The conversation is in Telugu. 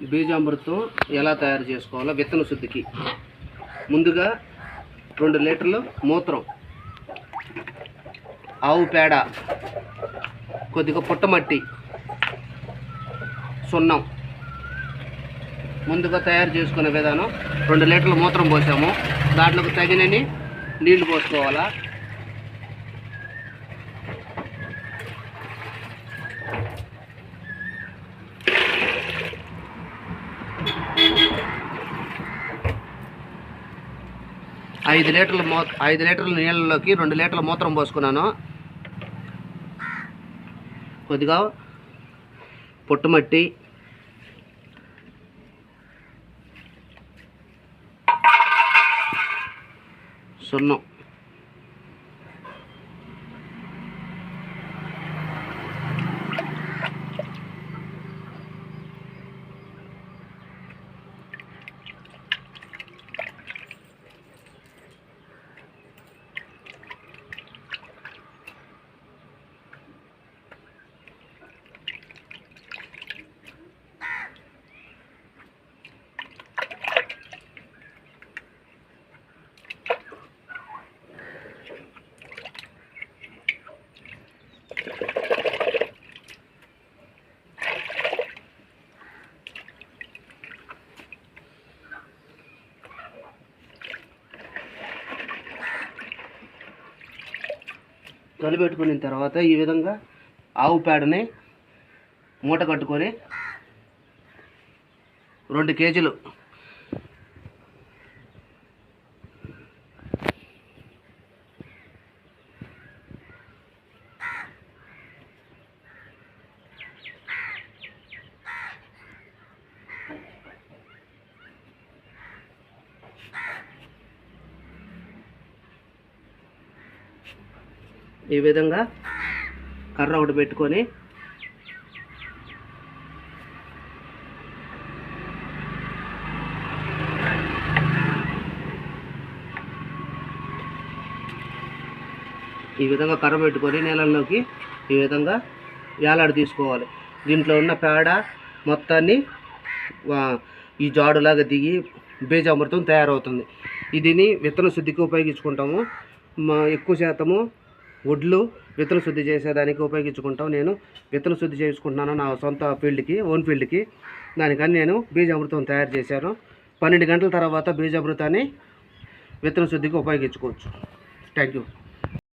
బీజామృతం ఎలా తయారు చేసుకోవాలో విత్తన శుద్ధికి ముందుగా 2 లీటర్లు మూత్రం, ఆవు పేడ, కొద్దిగా పుట్టమట్టి, సున్నం. ముందుగా తయారు చేసుకునే విధానం 2 లీటర్ల మూత్రం పోసాము, దాంట్లోకి తగినన్ని నీళ్లు పోసుకోవాలా. ఐదు లీటర్ల నీళ్ళలోకి 2 లీటర్ల మూత్రం పోసుకున్నాను. కొద్దిగా పుట్టమట్టి, సున్నం, కలిపెట్టుకున్న తర్వాత ఈ విధంగా ఆవు పేడని మూట కట్టుకొని 2 కేజీలు ఈ విధంగా కర్ర ఒకటి పెట్టుకొని నీళ్ళల్లోకి ఈ విధంగా వేలాడి తీసుకోవాలి. దీంట్లో ఉన్న పేడ మొత్తాన్ని ఈ జాడులాగా దిగి బీజామృతం తయారవుతుంది. దీన్ని విత్తన శుద్ధికి ఉపయోగించుకుంటాము. ఎక్కువ శాతము వడ్లు విత్తన శుద్ధి చేసేదానికి ఉపయోగించుకుంటాం. నేను విత్తన శుద్ధి చేసుకుంటున్నాను నా సొంత ఓన్ ఫీల్డ్కి. దానికని నేను బీజామృతం తయారు చేశాను. 12 గంటల తర్వాత బీజామృతాన్ని విత్తన శుద్ధికి ఉపయోగించుకోవచ్చు. Thank you.